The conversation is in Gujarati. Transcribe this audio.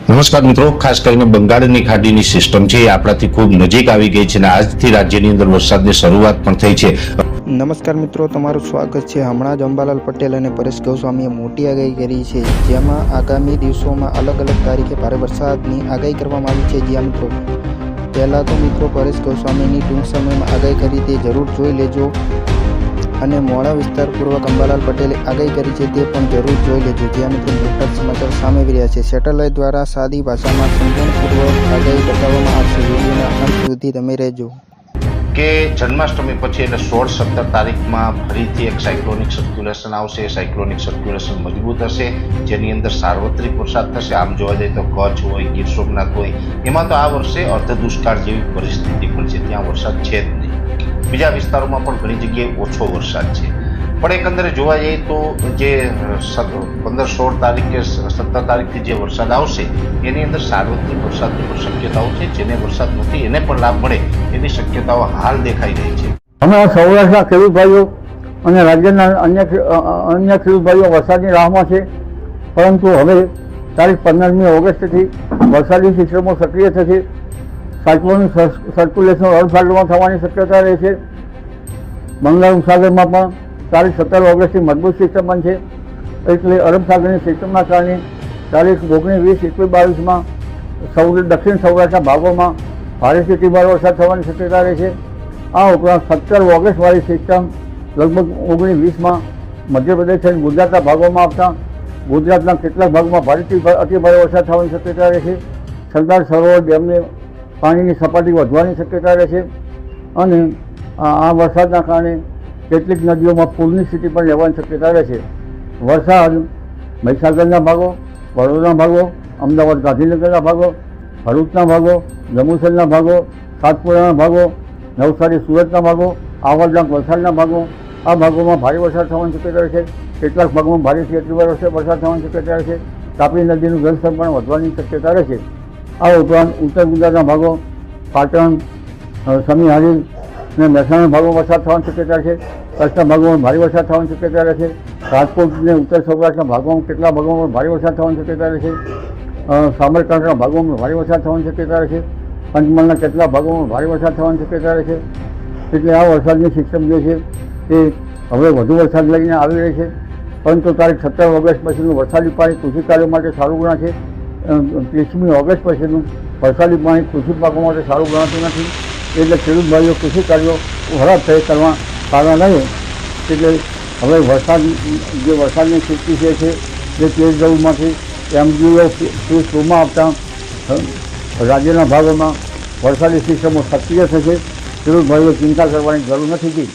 નમસ્કાર મિત્રો, ખાસ કરીને બંગાળની ખાડીની સિસ્ટમ છે એ આપણાથી ખૂબ નજીક આવી ગઈ છે અને આજથી રાજ્યની અંદર વરસાદની શરૂઆત પણ થઈ છે. નમસ્કાર મિત્રો, તમારું સ્વાગત છે. હમણાં જ અંબાલાલ પટેલ અને પરેશ ગોસ્વામીએ મોટી આગાહી કરી છે, જેમાં આગામી દિવસોમાં અલગ અલગ તારીખે ભારે વરસાદની આગાહી કરવામાં આવી છે. જ્યાં મિત્રો પહેલાં તો મિત્રો પરેશ ગોસ્વામીની ટૂંક સમયમાં આગાહી કરી તે જરૂર જોઈ લેજો, અને મોડા વિસ્તારપૂર્વક અંબાલાલ પટેલે આગાહી કરી છે તે પણ જરૂર જોઈ લેજો. જ્યાં મિત્રો મોટા સમાચાર સામે આવી રહ્યા છે. સેટેલાઇટ દ્વારા સાદી ભાષામાં સમજણપૂર્વક આગાહી બતાવવામાં આવશે. વિડીયોના અંત સુધી તમે રહેજો. કે જન્માષ્ટમી પછી એટલે 16-17 તારીખમાં ફરીથી એક સાયક્લોનિક સર્ક્યુલેશન આવશે. એ સાયક્લોનિક સર્ક્યુલેશન મજબૂત હશે, જેની અંદર સાર્વત્રિક વરસાદ થશે. આમ જોવા જઈએ તો કચ્છ હોય, ગીર સોમનાથ હોય, એમાં તો આ વર્ષે અર્ધ દુષ્કાળ જેવી પરિસ્થિતિ પણ છે, ત્યાં વરસાદ છે જ નહીં. બીજા વિસ્તારોમાં પણ ઘણી જગ્યાએ ઓછો વરસાદ છે. પણ એકંદરે જોવા જઈએ તો જે 15-16 તારીખ કે 17 તારીખથી જે વરસાદ આવશે એની અંદર સાર્વત્રિક વરસાદની પણ શક્યતાઓ છે. જેને વરસાદ નથી એને પણ લાભ મળે એવી શક્યતાઓ હાલ દેખાઈ રહી છે. અમે સૌરાષ્ટ્રના ખેડૂત ભાઈઓ અને રાજ્યના અન્ય ખેડૂત ભાઈઓ વરસાદની રાહમાં છે, પરંતુ હવે તારીખ 15મી ઓગસ્ટથી વરસાદી સિસ્ટમો સક્રિય થશે. સાયક્લોનિક સર્ક્યુલેશન અરબસાગરમાં થવાની શક્યતા રહે છે. બંગાળ ઉપસાગરમાં પણ તારીખ 17 ઓગસ્ટથી મજબૂત સિસ્ટમ બનશે, એટલે અરબસાગરની સિસ્ટમના કારણે તારીખ 19, 20, 21, 22માં દક્ષિણ સૌરાષ્ટ્રના ભાગોમાં ભારેથી અતિભારે વરસાદ થવાની શક્યતા રહે છે. આ ઉપરાંત 17 ઓગસ્ટવાળી સિસ્ટમ લગભગ 19, 20માં મધ્યપ્રદેશ અને ગુજરાતના ભાગોમાં આવતા ગુજરાતના કેટલાક ભાગમાં ભારેથી અતિભારે વરસાદ થવાની શક્યતા રહે છે. સરદાર સરોવર ડેમને પાણીની સપાટી વધવાની શક્યતા રહે છે, અને આ વરસાદના કારણે કેટલીક નદીઓમાં પૂરની સ્થિતિ પણ રહેવાની શક્યતા રહે છે. વરસાદ મહીસાગરના ભાગો, વડોદરાના ભાગો, અમદાવાદ ગાંધીનગરના ભાગો, ભરૂચના ભાગો, જંબુસરના ભાગો, સાતપુરાના ભાગો, નવસારી સુરતના ભાગો, આવડના વલસાડના ભાગો, આ ભાગોમાં ભારે વરસાદ થવાની શક્યતા રહે છે. કેટલાક ભાગોમાં ભારેથી અતિભારે વરસાદ થવાની શક્યતા રહે છે. તાપી નદીનું જળસ્તર પણ વધવાની શક્યતા રહે છે. આ ઉપરાંત ઉત્તર ગુજરાતના ભાગો, પાટણ, સમીહારી અને મહેસાણા ભાગોમાં વરસાદ થવાની શક્યતા છે. કચ્છના ભાગોમાં ભારે વરસાદ થવાની શક્યતા રહે છે. રાજકોટ અને ઉત્તર સૌરાષ્ટ્રના ભાગોમાં કેટલાક ભાગોમાં ભારે વરસાદ થવાની શક્યતા રહે છે. સાબરકાંઠાના ભાગોમાં ભારે વરસાદ થવાની શક્યતા રહે છે. પંચમહાલના કેટલાક ભાગોમાં ભારે વરસાદ થવાની શક્યતા રહે છે. એટલે આ વરસાદની સિસ્ટમ જે છે તે હવે વધુ વરસાદ લઈને આવી રહી છે, પરંતુ તારીખ 17 ઓગસ્ટ પછીનું વરસાદી પાણી કૃષિ કાર્યો માટે સારું ગણાશે. 30મી ઓગસ્ટ પછીનું વરસાદી પાણી કૃષિ પાકો માટે સારું ગણાતું નથી, એટલે ખેડૂત ભાઈઓ કૃષિ કાર્યો હરાફેર કરવા સારા રહે. એટલે હવે વરસાદની સ્થિતિ છે જે તેજ ગૌમાંથી MGO ફેઝ 2માં આવતા રાજ્યના ભાગોમાં વરસાદી સિસ્ટમો સક્રિય થશે. ખેડૂત ભાઈઓ ચિંતા કરવાની જરૂર નથી.